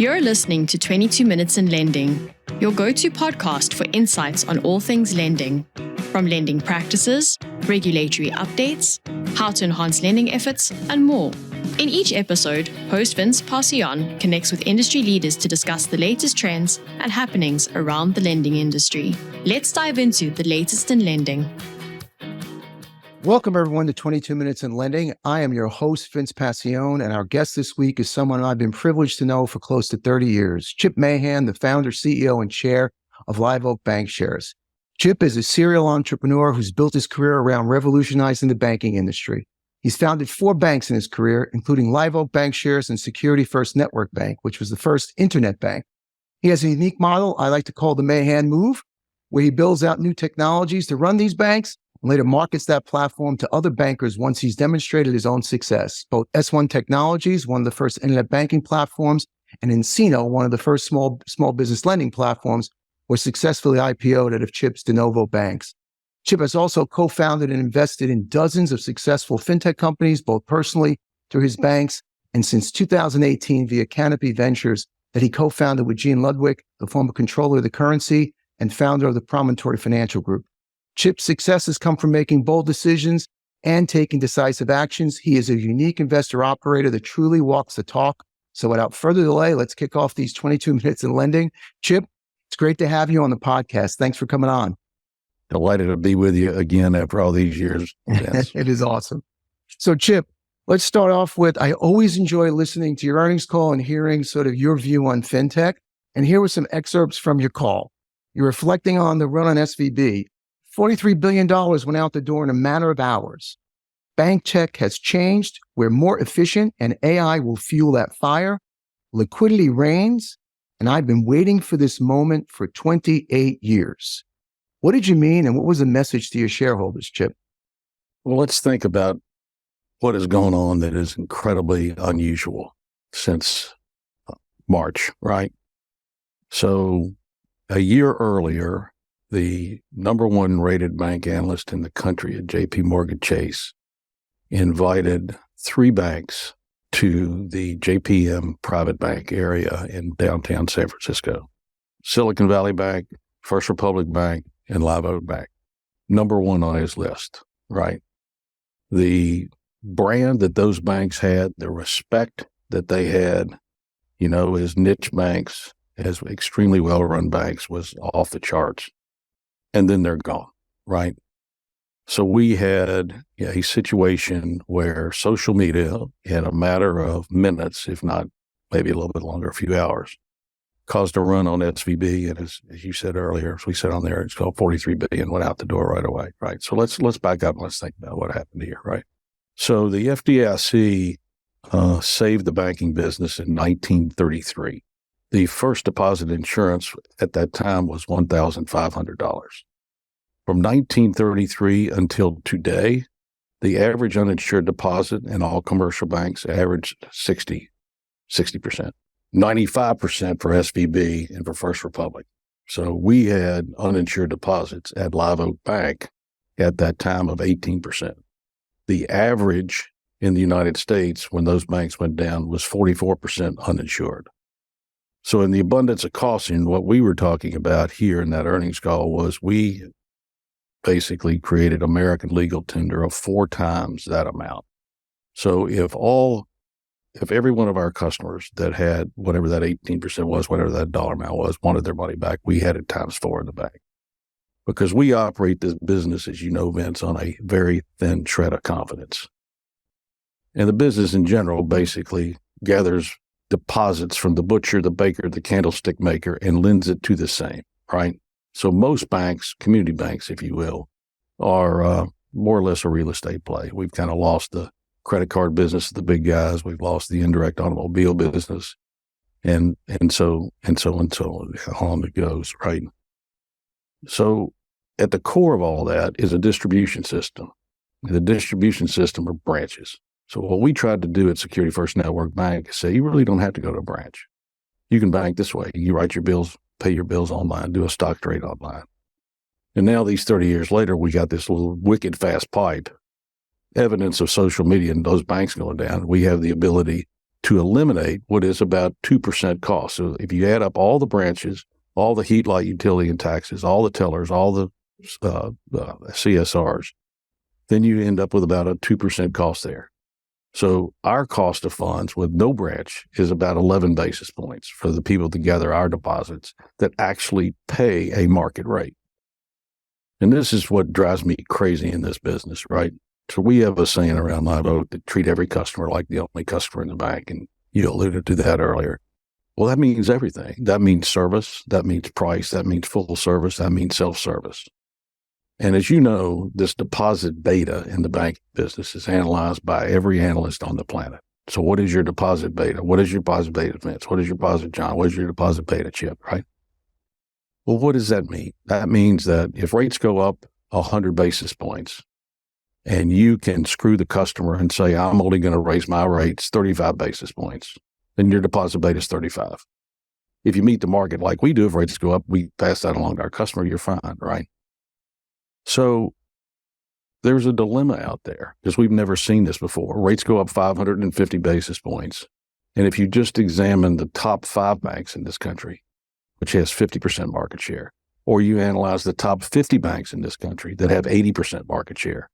You're listening to 22 Minutes in Lending, your go-to podcast for insights on all things lending, from lending practices, regulatory updates, how to enhance lending efforts, and more. In each episode, host Vince Passione connects with industry leaders to discuss the latest trends and happenings around the lending industry. Let's dive into the latest in lending. Welcome, everyone, to 22 Minutes in Lending. I am your host, Vince Passione, and our guest this week is someone I've been privileged to know for close to 30 years, Chip Mahan, the founder, CEO, and chair of Live Oak Bank Shares. Chip is a serial entrepreneur who's built his career around revolutionizing the banking industry. He's founded 4 banks in his career, including Live Oak Bank Shares and Security First Network Bank, which was the first internet bank. He has a unique model I like to call the Mahan move, where he builds out new technologies to run these banks and later markets that platform to other bankers once he's demonstrated his own success. Both S1 Technologies, one of the first internet banking platforms, and Encino, one of the first small business lending platforms, were successfully IPO'd out of Chip's de novo banks. Chip has also co-founded and invested in dozens of successful Fintech companies, both personally through his banks and since 2018 via Canapi Ventures that he co-founded with Gene Ludwig, the former controller of the currency and founder of the Promontory Financial Group. Chip's success has come from making bold decisions and taking decisive actions. He is a unique investor operator that truly walks the talk. So without further delay, let's kick off these 22 minutes in lending. Chip, it's great to have you on the podcast. Thanks for coming on. Delighted to be with you again after all these years. It is awesome. So Chip, let's start off with, I always enjoy listening to your earnings call and hearing sort of your view on fintech. And here were some excerpts from your call. You're reflecting on the run on SVB. $43 billion went out the door in a matter of hours. Bank tech has changed. We're more efficient and AI will fuel that fire. Liquidity reigns. And I've been waiting for this moment for 28 years. What did you mean? And what was the message to your shareholders, Chip? Well, let's think about what is going on that is incredibly unusual since March, right? So a year earlier, the number 1 rated bank analyst in the country at JP Morgan Chase invited 3 banks to the JPM private bank area in downtown San Francisco. Silicon Valley Bank, First Republic Bank, and Live Oak Bank. Number 1 on his list, right? The brand that those banks had, the respect that they had, as niche banks, as extremely well-run banks, was off the charts. And then they're gone, right? So we had a situation where social media, in a matter of minutes, if not maybe a little bit longer, a few hours, caused a run on SVB. And as you said earlier, as we said on there, it's called $43 billion, went out the door right away, right? So let's back up and let's think about what happened here, right? So the FDIC saved the banking business in 1933. The first deposit insurance at that time was $1,500. From 1933 until today, the average uninsured deposit in all commercial banks averaged 60%, 95% for SVB and for First Republic. So we had uninsured deposits at Live Oak Bank at that time of 18%. The average in the United States when those banks went down was 44% uninsured. So in the abundance of caution, what we were talking about here in that earnings call was we basically created American legal tender of 4 times that amount. So if every one of our customers that had whatever that 18% was, whatever that dollar amount was, wanted their money back, we had it times 4 in the bank. Because we operate this business, as you know, Vince, on a very thin shred of confidence. And the business in general basically gathers deposits from the butcher, the baker, the candlestick maker, and lends it to the same, right? So most banks, community banks, if you will, are more or less a real estate play. We've kind of lost the credit card business of the big guys. We've lost the indirect automobile business, and so on it goes, right? So at the core of all that is a distribution system. The distribution system are branches. So what we tried to do at Security First Network Bank is say, you really don't have to go to a branch. You can bank this way. You write your bills, pay your bills online, do a stock trade online. And now these 30 years later, we got this little wicked fast pipe, evidence of social media and those banks going down. We have the ability to eliminate what is about 2% cost. So if you add up all the branches, all the heat, light, utility, and taxes, all the tellers, all the CSRs, then you end up with about a 2% cost there. So our cost of funds with no branch is about 11 basis points for the people to gather our deposits that actually pay a market rate. And this is what drives me crazy in this business, right? So we have a saying around Live Oak that treat every customer like the only customer in the bank. And you alluded to that earlier. Well, that means everything. That means service. That means price. That means full service. That means self-service. And as you know, this deposit beta in the banking business is analyzed by every analyst on the planet. So what is your deposit beta? What is your deposit beta, Vince? What is your deposit, John? What is your deposit beta, Chip, right? Well, what does that mean? That means that if rates go up 100 basis points and you can screw the customer and say, I'm only going to raise my rates 35 basis points, then your deposit beta is 35. If you meet the market like we do, if rates go up, we pass that along to our customer, you're fine, right? So there's a dilemma out there because we've never seen this before. Rates go up 550 basis points. And if you just examine the top 5 banks in this country, which has 50% market share, or you analyze the top 50 banks in this country that have 80% market share,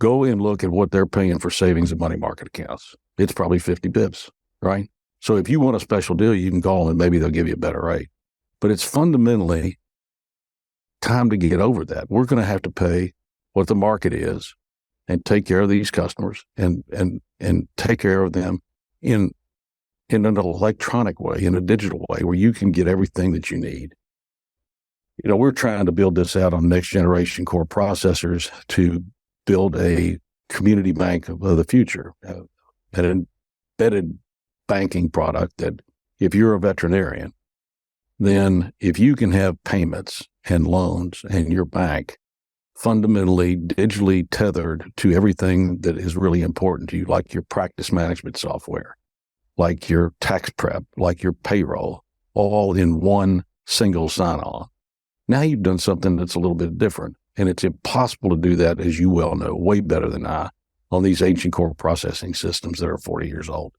go and look at what they're paying for savings and money market accounts. It's probably 50 bips, right? So if you want a special deal, you can call them and maybe they'll give you a better rate. But it's fundamentally time to get over that. We're going to have to pay what the market is and take care of these customers and take care of them in an electronic way, in a digital way, where you can get everything that you need. You know, we're trying to build this out on next generation core processors to build a community bank of the future, an embedded banking product that if you're a veterinarian, then if you can have payments and loans and your bank fundamentally digitally tethered to everything that is really important to you, like your practice management software, like your tax prep, like your payroll, all in one single sign-on. Now you've done something that's a little bit different, and it's impossible to do that, as you well know, way better than I, on these ancient core processing systems that are 40 years old.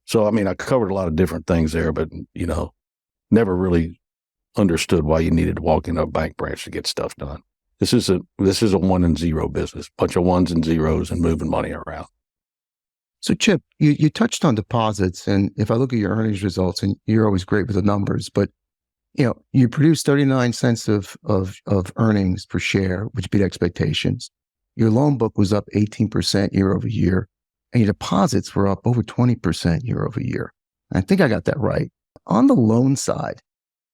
So, I mean, I covered a lot of different things there, but, you know, never really understood why you needed to walk into a bank branch to get stuff done. This is a 1 and 0 business, bunch of ones and zeros and moving money around. So Chip, you touched on deposits, and if I look at your earnings results, and you're always great with the numbers, but you know, you produced 39 cents of earnings per share, which beat expectations. Your loan book was up 18% year over year, and your deposits were up over 20% year over year. I think I got that right. On the loan side,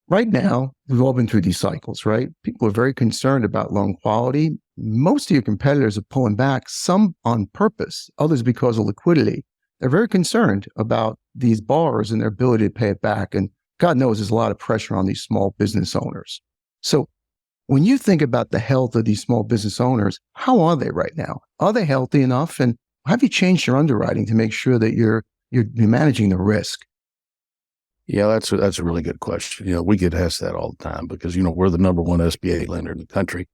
right now, we've all been through these cycles, right? People are very concerned about loan quality. Most of your competitors are pulling back, some on purpose, others because of liquidity. They're very concerned about these borrowers and their ability to pay it back. And God knows there's a lot of pressure on these small business owners. So when you think about the health of these small business owners, how are they right now? Are they healthy enough? And have you changed your underwriting to make sure that you're managing the risk? Yeah, that's a really good question. You know, we get asked that all the time because, you know, we're the number 1 SBA lender in the country.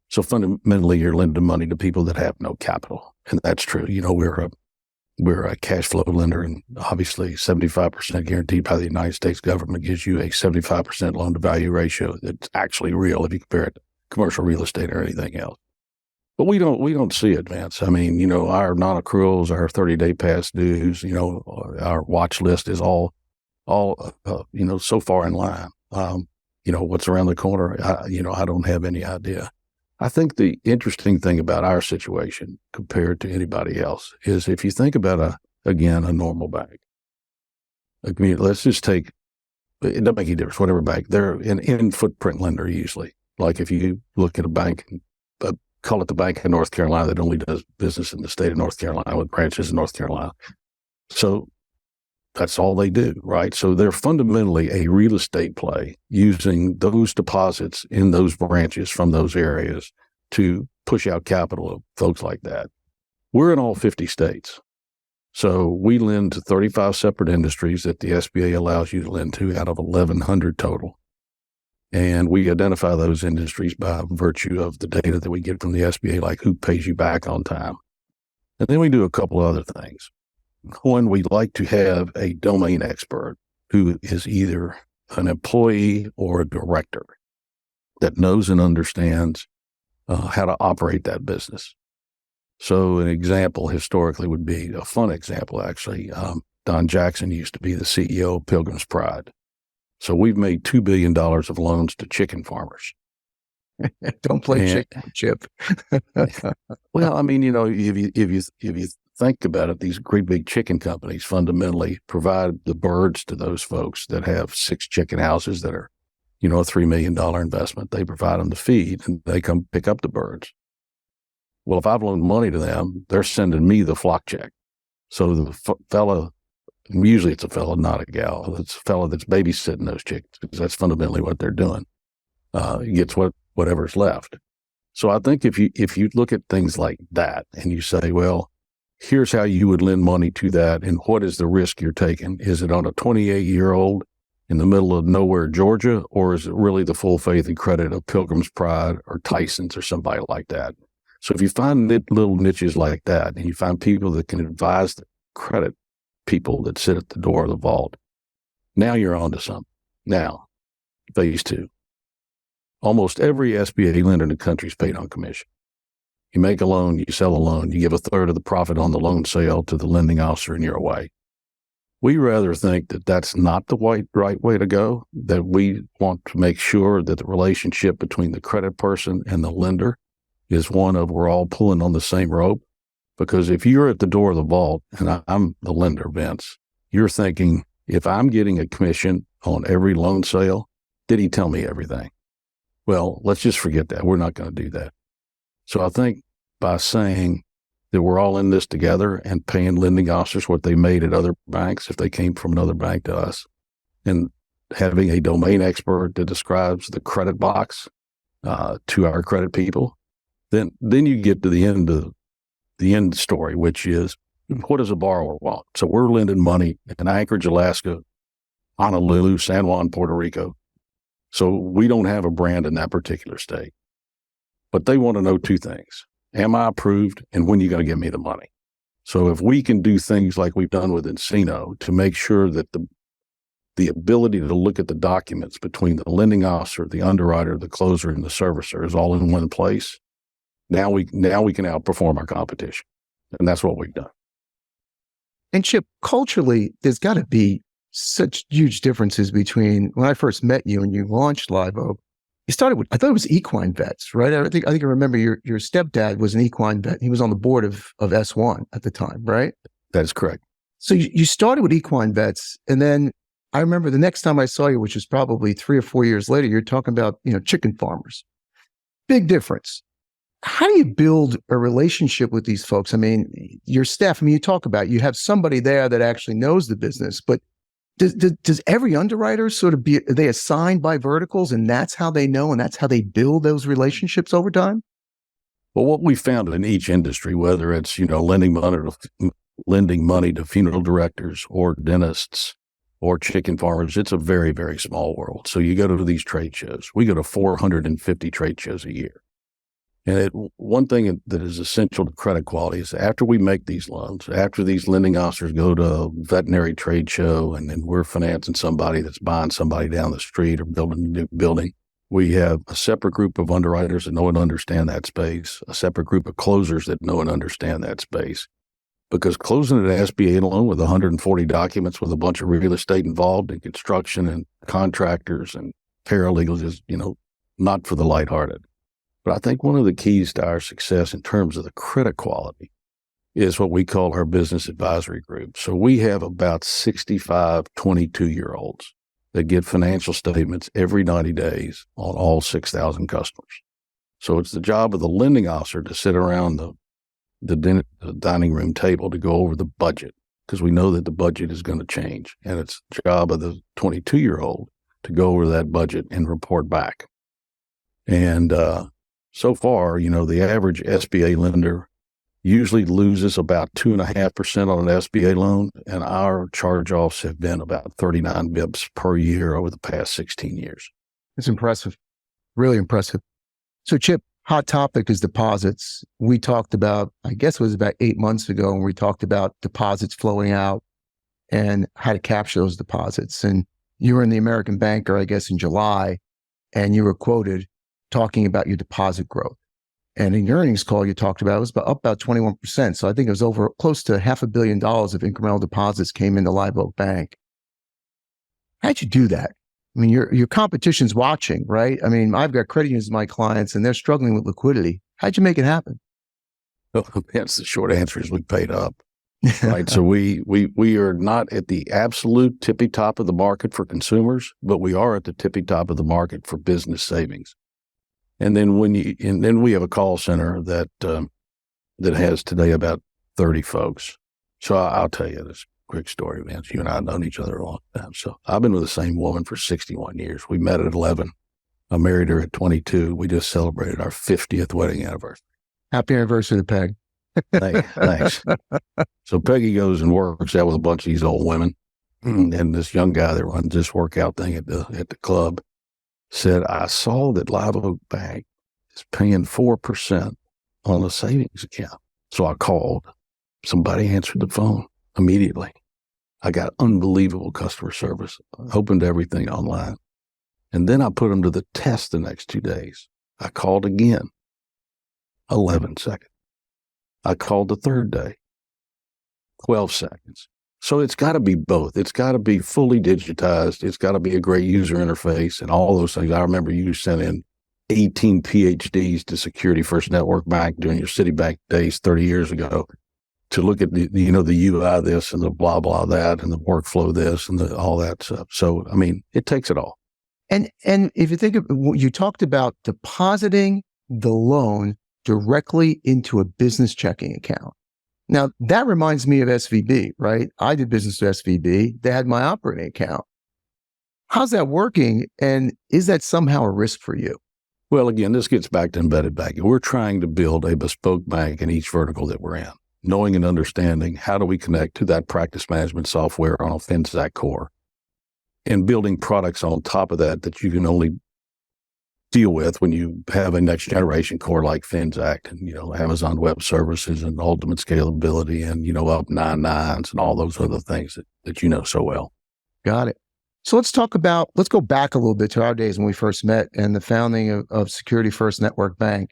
So fundamentally, you're lending money to people that have no capital. And that's true. You know, we're a cash flow lender, and obviously 75% guaranteed by the United States government gives you a 75% loan to value ratio that's actually real if you compare it to commercial real estate or anything else. But we don't see it, Vince. I mean, you know, our non-accruals, our 30-day past dues, you know, our watch list is all you know, so far in line. You know, what's around the corner, I don't have any idea. I think the interesting thing about our situation compared to anybody else is if you think about a normal bank. I mean, let's just take, it doesn't make any difference, whatever bank. They're an in-footprint lender usually. Like if you look at a bank, call it the Bank of North Carolina that only does business in the state of North Carolina with branches in North Carolina. So that's all they do, right? So they're fundamentally a real estate play using those deposits in those branches from those areas to push out capital of folks like that. We're in all 50 states. So we lend to 35 separate industries that the SBA allows you to lend to out of 1,100 total. And we identify those industries by virtue of the data that we get from the SBA, like who pays you back on time. And then we do a couple other things. when we like to have a domain expert who is either an employee or a director that knows and understands how to operate that business. So an example historically would be a fun example, actually. Don Jackson used to be the CEO of Pilgrim's Pride. So we've made $2 billion of loans to chicken farmers. Don't play chicken, Chip. Well, I mean, if you think about it, these great big chicken companies fundamentally provide the birds to those folks that have 6 chicken houses that are, a $3 million investment. They provide them the feed and they come pick up the birds. Well, if I've loaned money to them, they're sending me the flock check. So the fella, usually it's a fella, not a gal, it's a fella that's babysitting those chickens, because that's fundamentally what they're doing. He gets whatever's left. So I think if you look at things like that and you say, well, here's how you would lend money to that, and what is the risk you're taking? Is it on a 28-year-old in the middle of nowhere, Georgia, or is it really the full faith and credit of Pilgrim's Pride or Tyson's or somebody like that? So if you find little niches like that, and you find people that can advise the credit people that sit at the door of the vault, now you're onto something. Now, phase 2. Almost every SBA lender in the country is paid on commission. You make a loan, you sell a loan, you give a third of the profit on the loan sale to the lending officer, and you're away. We rather think that that's not the right way to go, that we want to make sure that the relationship between the credit person and the lender is one of we're all pulling on the same rope. Because if you're at the door of the vault, and I'm the lender, Vince, you're thinking, if I'm getting a commission on every loan sale, did he tell me everything? Well, let's just forget that. We're not going to do that. So I think by saying that we're all in this together and paying lending officers what they made at other banks if they came from another bank to us, and having a domain expert that describes the credit box to our credit people, then you get to the end story, which is, what does a borrower want? So we're lending money in Anchorage, Alaska, Honolulu, San Juan, Puerto Rico. So we don't have a brand in that particular state. But they want to know 2 things. Am I approved, and when are you going to give me the money? So if we can do things like we've done with Encino to make sure that the ability to look at the documents between the lending officer, the underwriter, the closer, and the servicer is all in one place, now we can outperform our competition. And that's what we've done. And Chip, culturally, there's got to be such huge differences between when I first met you and you launched Live Oak. You started with, I thought it was equine vets, right? I think I remember your stepdad was an equine vet. He was on the board of S1 at the time, right? That is correct. So you started with equine vets, and then I remember the next time I saw you, which was probably 3 or 4 years later, you're talking about, chicken farmers. Big difference. How do you build a relationship with these folks? I mean, your staff, you talk about, you have somebody there that actually knows the business, but does every underwriter sort of are they assigned by verticals, and that's how they know, and that's how they build those relationships over time? Well, what we found in each industry, whether it's, lending money to funeral directors or dentists or chicken farmers, it's a very, very small world. So you go to these trade shows. We go to 450 trade shows a year. And one thing that is essential to credit quality is after we make these loans, after these lending officers go to a veterinary trade show, and then we're financing somebody that's buying somebody down the street or building a new building, we have a separate group of underwriters that know and understand that space, a separate group of closers that know and understand that space. Because closing an SBA loan with 140 documents with a bunch of real estate involved and construction and contractors and paralegals is, not for the lighthearted. But I think one of the keys to our success in terms of the credit quality is what we call our business advisory group. So we have about 65 22-year-olds that get financial statements every 90 days on all 6,000 customers. So it's the job of the lending officer to sit around the dining room table to go over the budget, because we know that the budget is going to change. And it's the job of the 22-year-old to go over that budget and report back. And so far, the average SBA lender usually loses about 2.5% on an SBA loan, and our charge-offs have been about 39 bips per year over the past 16 years. It's impressive. Really impressive. So, Chip, hot topic is deposits. We talked about, I guess it was about 8 months ago, when we talked about deposits flowing out and how to capture those deposits. And you were in the American Banker, I guess, in July, and you were quoted talking about your deposit growth. And in your earnings call, you talked about it was up about 21%. So I think it was over close to $500 million of incremental deposits came into Live Oak Bank. How'd you do that? I mean, your competition's watching, right? I mean, I've got credit unions as my clients, and they're struggling with liquidity. How'd you make it happen? Well, that's the short answer is we paid up. Right. So we are not at the absolute tippy top of the market for consumers, but we are at the tippy top of the market for business savings. And then then we have a call center that has today about 30 folks. So I'll tell you this quick story, Vince. You and I have known each other a long time. So I've been with the same woman for 61 years. We met at 11. I married her at 22. We just celebrated our 50th wedding anniversary. Happy anniversary to Peg. Thanks. So Peggy goes and works out with a bunch of these old women. And this young guy that runs this workout thing at the club said, I saw that Live Oak Bank is paying 4% on a savings account. So I called. Somebody answered the phone immediately. I got unbelievable customer service. I opened everything online. And then I put them to the test the next 2 days. I called again. 11 seconds. I called the third day. 12 seconds. So it's got to be both. It's got to be fully digitized. It's got to be a great user interface and all those things. I remember you sent in 18 PhDs to Security First Network Bank during your Citibank days 30 years ago to look at the UI this and the blah, blah, that and the workflow this and all that stuff. So, I mean, it takes it all. And if you think of, you talked about depositing the loan directly into a business checking account. Now, that reminds me of SVB, right? I did business with SVB. They had my operating account. How's that working? And is that somehow a risk for you? Well, again, this gets back to embedded banking. We're trying to build a bespoke bank in each vertical that we're in, knowing and understanding how do we connect to that practice management software on a Fintech core and building products on top of that you can only deal with when you have a next generation core like Finxact and, Amazon Web Services and ultimate scalability and, up 9 nines and all those other things that you know so well. Got it. So let's go back a little bit to our days when we first met and the founding of Security First Network Bank.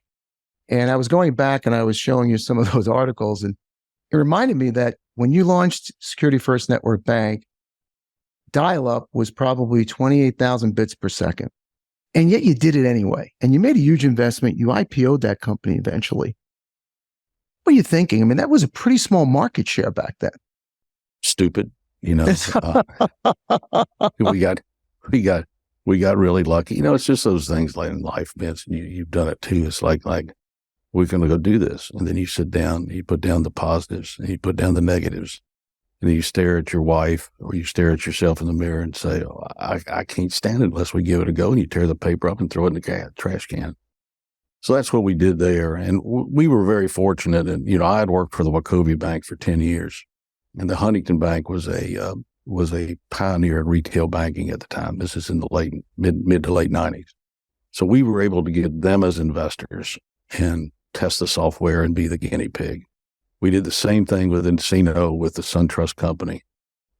And I was going back and I was showing you some of those articles, and it reminded me that when you launched Security First Network Bank, dial-up was probably 28,000 bits per second. And yet you did it anyway. And you made a huge investment. You IPO'd that company eventually. What are you thinking? I mean, that was a pretty small market share back then. Stupid. We got really lucky. It's just those things like in life, Vince, and you've done it too. It's like we're going to go do this. And then you sit down, you put down the positives and you put down the negatives. And then you stare at your wife or you stare at yourself in the mirror and say, I can't stand it unless we give it a go. And you tear the paper up and throw it in the trash can. So that's what we did there. And we were very fortunate. And, I had worked for the Wachovia Bank for 10 years. And the Huntington Bank was a pioneer in retail banking at the time. This is in the mid to late 90s. So we were able to get them as investors and test the software and be the guinea pig. We did the same thing with Encino with the SunTrust company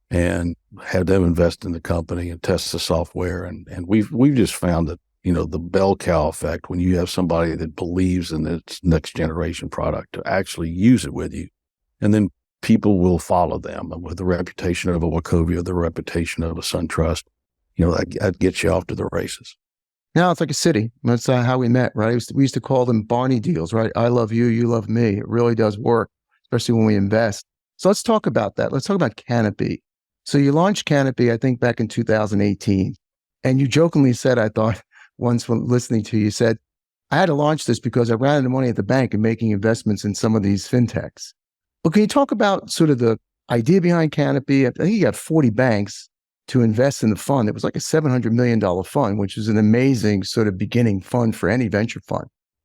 and had them invest in the company and test the software. And we've just found that, the bell cow effect, when you have somebody that believes in its next generation product to actually use it with you, and then people will follow them with the reputation of a Wachovia, the reputation of a SunTrust, that gets you off to the races. Now it's like a city. That's how we met, right? We used to call them Barney deals, right? I love you, you love me. It really does work, especially when we invest. So let's talk about that. Let's talk about Canapi. So you launched Canapi, I think, back in 2018. And you jokingly said, I thought once when listening to you, said, I had to launch this because I ran out of money at the bank and making investments in some of these fintechs. But can you talk about sort of the idea behind Canapi? I think you got 40 banks to invest in the fund. It was like a $700 million fund, which is an amazing sort of beginning fund for any venture fund.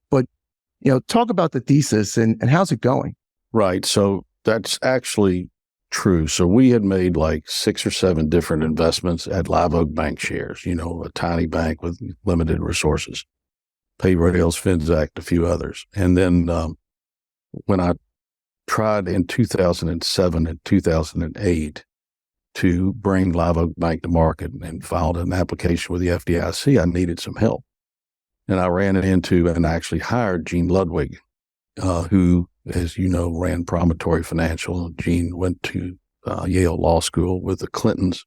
But, talk about the thesis and how's it going? Right. So that's actually true. So we had made like 6 or 7 different investments at Live Oak Bank shares, a tiny bank with limited resources. Payrailz, Finxact, a few others. And then when I tried in 2007 and 2008 to bring Live Oak Bank to market and filed an application with the FDIC, I needed some help. And I ran into and actually hired Gene Ludwig, who, as you know, ran Promontory Financial. Gene went to Yale Law School with the Clintons.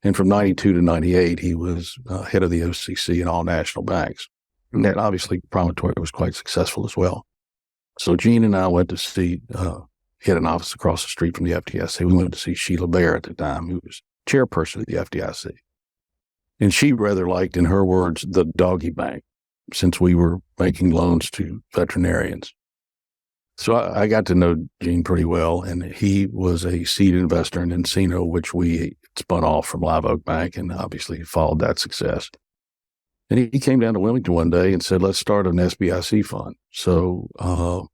And from 92 to 98, he was head of the OCC and all national banks. And that obviously Promontory was quite successful as well. So Gene and I went to see, he had an office across the street from the FDIC. We went to see Sheila Bair at the time, who was chairperson of the FDIC. And she rather liked, in her words, the doggy bank, since we were making loans to veterinarians. So I got to know Gene pretty well, and he was a seed investor in Encino, which we spun off from Live Oak Bank, and obviously followed that success. And he came down to Wilmington one day and said, let's start an SBIC fund. So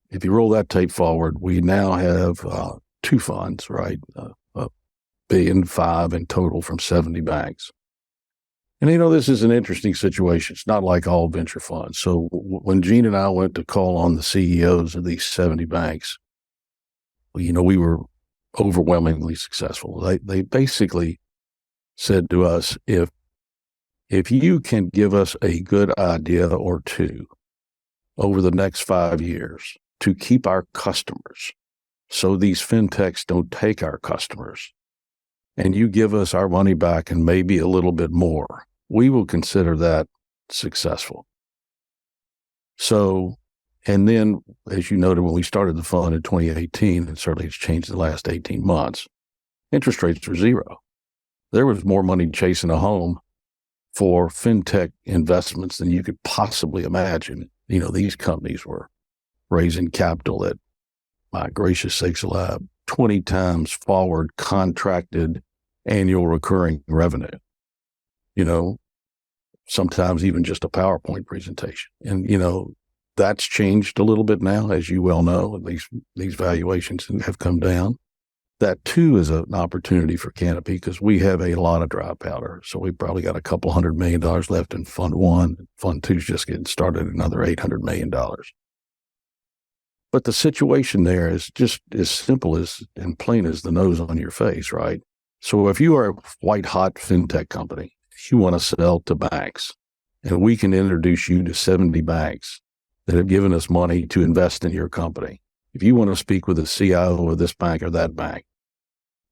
if you roll that tape forward, we now have two funds, right? $1.5 billion in total from 70 banks. And, this is an interesting situation. It's not like all venture funds. So when Gene and I went to call on the CEOs of these 70 banks, we were overwhelmingly successful. They basically said to us, if you can give us a good idea or two over the next 5 years to keep our customers, so these fintechs don't take our customers, and you give us our money back and maybe a little bit more, we will consider that successful. So, and then, as you noted, when we started the fund in 2018, and certainly it's changed in the last 18 months, interest rates were zero. There was more money chasing a home for fintech investments than you could possibly imagine. These companies were raising capital at, my gracious sakes alive, 20 times forward contracted annual recurring revenue. Sometimes even just a PowerPoint presentation. And, that's changed a little bit now, as you well know. At least these valuations have come down. That, too, is an opportunity for Canapi because we have a lot of dry powder. So we probably got a couple $100 million left in Fund 1. Fund 2 is just getting started at another $800 million. But the situation there is just as simple as and plain as the nose on your face, right? So if you are a white-hot fintech company, you want to sell to banks, and we can introduce you to 70 banks that have given us money to invest in your company. If you want to speak with the CIO of this bank or that bank,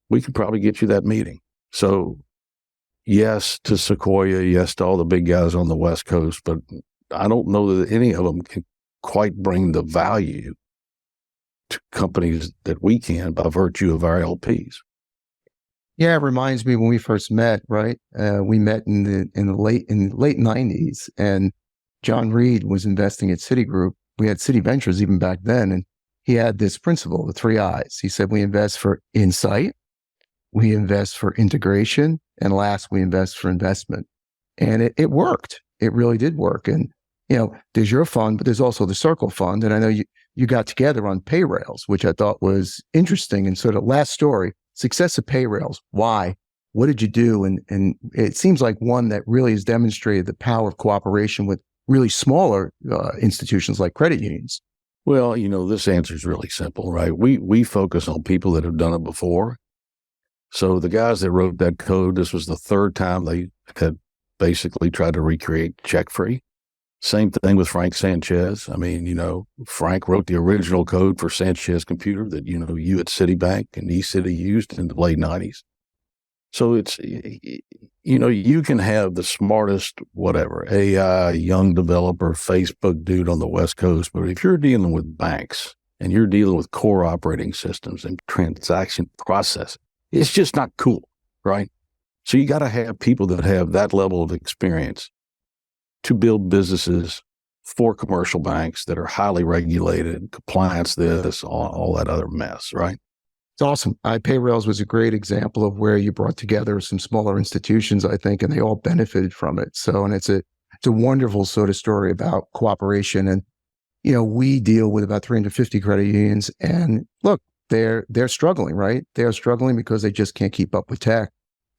we could probably get you that meeting. So yes to Sequoia, yes to all the big guys on the West Coast, but I don't know that any of them can quite bring the value to companies that we can by virtue of our LPs. Yeah, it reminds me when we first met, right? We met in the late 90s, and John Reed was investing at Citigroup. We had Citi Ventures even back then, and he had this principle, the 3 I's. He said, we invest for insight, we invest for integration, and last, we invest for investment. And it worked. It really did work. And, there's your fund, but there's also the Circle Fund. And I know you got together on Payrailz, which I thought was interesting. And sort of last story, success of Payrailz. Why? What did you do? And it seems like one that really has demonstrated the power of cooperation with really smaller institutions like credit unions. Well, this answer is really simple, right? We focus on people that have done it before. So the guys that wrote that code, this was the third time they had basically tried to recreate check-free. Same thing with Frank Sanchez. I mean, Frank wrote the original code for Sanchez Computer that, you at Citibank and eCity used in the late 90s. So it's, you can have the smartest, whatever, AI, young developer, Facebook dude on the West Coast. But if you're dealing with banks and you're dealing with core operating systems and transaction processing, it's just not cool, right? So you got to have people that have that level of experience to build businesses for commercial banks that are highly regulated, compliance, all that other mess, right? It's awesome. Payrailz was a great example of where you brought together some smaller institutions, I think, and they all benefited from it. So, and it's a wonderful sort of story about cooperation. And, we deal with about 350 credit unions, and look, they're struggling, right? They're struggling because they just can't keep up with tech.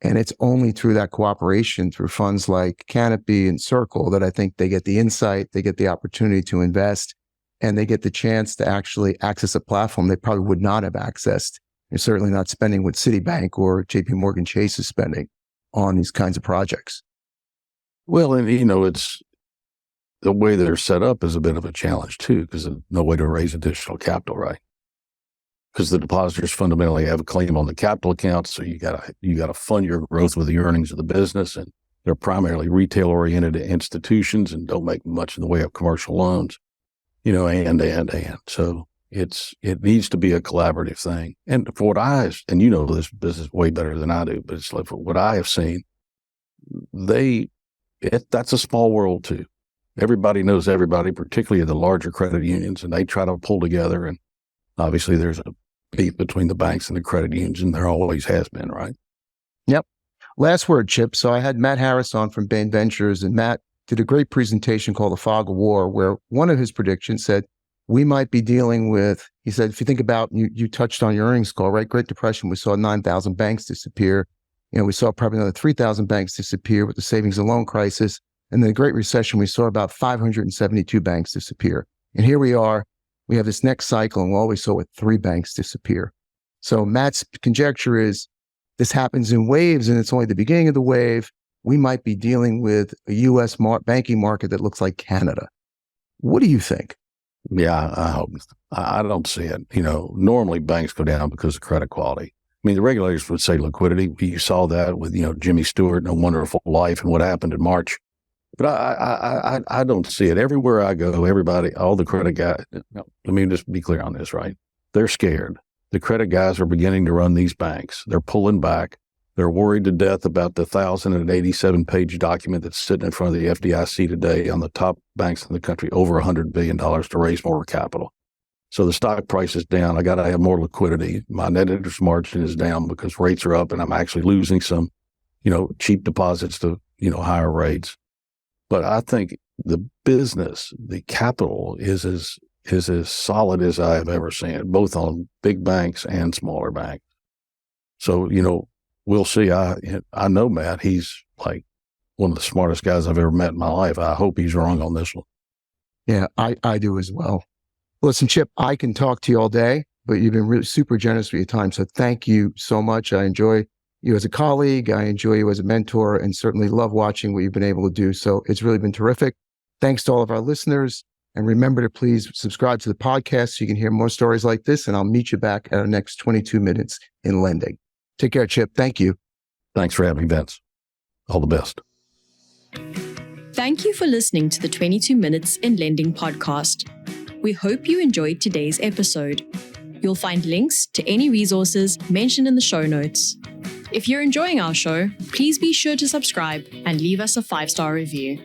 And it's only through that cooperation, through funds like Canapi and Circle, that I think they get the insight, they get the opportunity to invest, and they get the chance to actually access a platform they probably would not have accessed. They're certainly not spending what Citibank or JP Morgan Chase is spending on these kinds of projects. Well, and it's the way they're set up is a bit of a challenge too, because there's no way to raise additional capital, right? Because the depositors fundamentally have a claim on the capital account, so you gotta fund your growth with the earnings of the business, and they're primarily retail-oriented institutions and don't make much in the way of commercial loans, and. So it needs to be a collaborative thing. And for what and you know this business way better than I do, but it's like for what I have seen, that's a small world too. Everybody knows everybody, particularly the larger credit unions, and they try to pull together. And obviously there's a beef between the banks and the credit unions, and there always has been, right? Yep. Last word, Chip. So I had Matt Harris on from Bain Ventures, and Matt did a great presentation called The Fog of War, where one of his predictions said, we might be dealing with, he said, if you think about, you touched on your earnings call, right? Great Depression, we saw 9,000 banks disappear. We saw probably another 3,000 banks disappear with the savings and loan crisis. And the Great Recession, we saw about 572 banks disappear. And here we are, we have this next cycle, and we always saw 3 banks disappear. So Matt's conjecture is this happens in waves, and it's only the beginning of the wave. We might be dealing with a U.S. banking market that looks like Canada. What do you think? Yeah, I hope. I don't see it. Normally banks go down because of credit quality. I mean, the regulators would say liquidity. You saw that with, Jimmy Stewart and A Wonderful Life and what happened in March. But I don't see it. Everywhere I go, everybody, all the credit guys, let me just be clear on this, right? They're scared. The credit guys are beginning to run these banks. They're pulling back. They're worried to death about the 1,087-page document that's sitting in front of the FDIC today on the top banks in the country, over $100 billion to raise more capital. So the stock price is down. I got to have more liquidity. My net interest margin is down because rates are up, and I'm actually losing some, cheap deposits to, higher rates. But I think the business, the capital is as solid as I have ever seen it, both on big banks and smaller banks. So, we'll see. I know Matt. He's like one of the smartest guys I've ever met in my life. I hope he's wrong on this one. Yeah, I do as well. Listen, Chip, I can talk to you all day, but you've been really super generous with your time. So thank you so much. I enjoy you as a colleague. I enjoy you as a mentor, and certainly love watching what you've been able to do. So it's really been terrific. Thanks to all of our listeners. And remember to please subscribe to the podcast so you can hear more stories like this. And I'll meet you back at our next 22 minutes in lending. Take care, Chip. Thank you. Thanks for having me, Vince. All the best. Thank you for listening to the 22 Minutes in Lending podcast. We hope you enjoyed today's episode. You'll find links to any resources mentioned in the show notes. If you're enjoying our show, please be sure to subscribe and leave us a 5-star review.